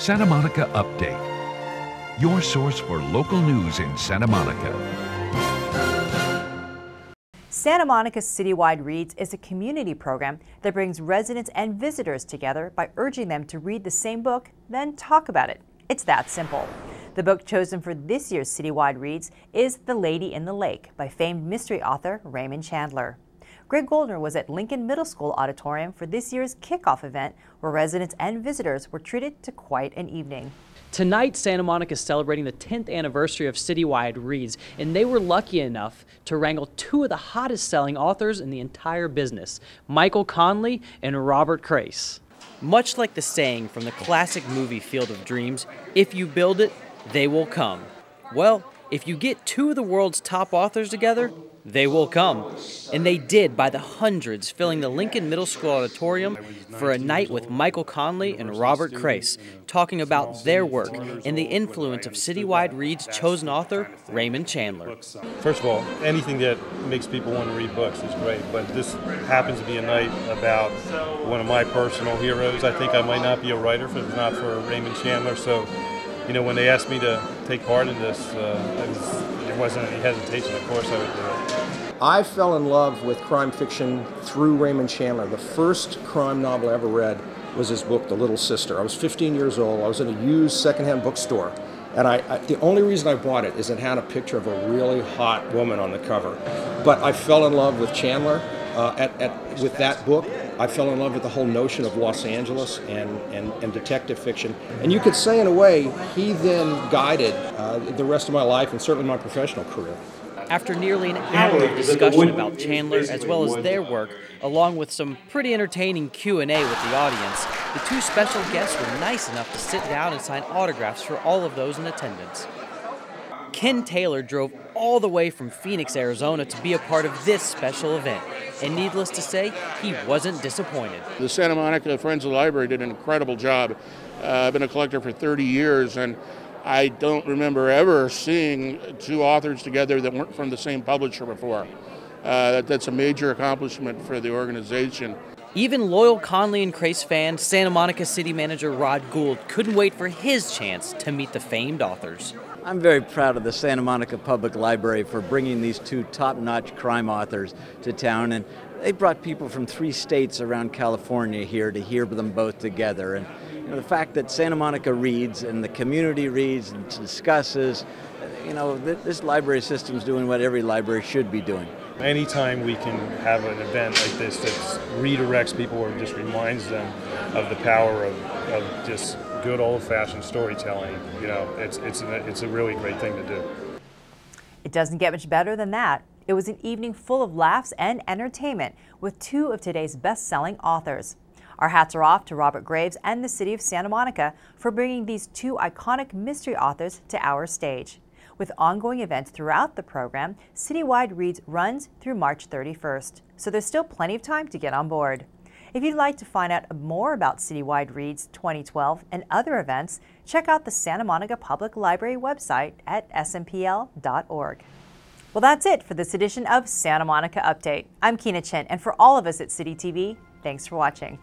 Santa Monica Update, your source for local news in Santa Monica. Santa Monica's Citywide Reads is a community program that brings residents and visitors together by urging them to read the same book, then talk about it. It's that simple. The book chosen for this year's Citywide Reads is The Lady in the Lake by famed mystery author Raymond Chandler. Greg Goldner was at Lincoln Middle School Auditorium for this year's kickoff event, where residents and visitors were treated to quite an evening. Tonight, Santa Monica is celebrating the 10th anniversary of Citywide Reads, and they were lucky enough to wrangle two of the hottest selling authors in the entire business, Michael Conley and Robert Crace. Much like the saying from the classic movie Field of Dreams, if you build it, they will come. Well, if you get two of the world's top authors together, they will come. And they did by the hundreds, filling the Lincoln Middle School Auditorium for a night with Michael Conley and Robert Crace, talking about their work and the influence of Citywide Reads' chosen author, Raymond Chandler. First of all, anything that makes people want to read books is great, but this happens to be a night about one of my personal heroes. I think I might not be a writer if it's not for Raymond Chandler, so you know, when they asked me to take part in this, there wasn't any hesitation. Of course I would do it. I fell in love with crime fiction through Raymond Chandler. The first crime novel I ever read was his book, The Little Sister. I was 15 years old. I was in a used secondhand bookstore. And the only reason I bought it is it had a picture of a really hot woman on the cover. But I fell in love with Chandler with that book. I fell in love with the whole notion of Los Angeles and detective fiction. And you could say, in a way, he then guided the rest of my life and certainly my professional career. After nearly an hour of discussion about Chandler as well as their work, along with some pretty entertaining Q&A with the audience, the two special guests were nice enough to sit down and sign autographs for all of those in attendance. Ken Taylor drove all the way from Phoenix, Arizona to be a part of this special event. And needless to say, he wasn't disappointed. The Santa Monica Friends of the Library did an incredible job. I've been a collector for 30 years, and I don't remember ever seeing two authors together that weren't from the same publisher before. That's a major accomplishment for the organization. Even loyal Conley and Crace fan, Santa Monica City Manager Rod Gould couldn't wait for his chance to meet the famed authors. I'm very proud of the Santa Monica Public Library for bringing these two top-notch crime authors to town, and they brought people from 3 states around California here to hear them both together. And you know, the fact that Santa Monica reads and the community reads and discusses, you know, this library system is doing what every library should be doing. Anytime we can have an event like this that redirects people or just reminds them of the power of just good old-fashioned storytelling, you know, it's a really great thing to do. It doesn't get much better than that. It was an evening full of laughs and entertainment with two of today's best-selling authors. Our hats are off to Robert Graves and the City of Santa Monica for bringing these two iconic mystery authors to our stage. With ongoing events throughout the program, Citywide Reads runs through March 31st, so there's still plenty of time to get on board. If you'd like to find out more about Citywide Reads 2012 and other events, check out the Santa Monica Public Library website at smpl.org. Well, that's it for this edition of Santa Monica Update. I'm Kina Chen, and for all of us at City TV, thanks for watching.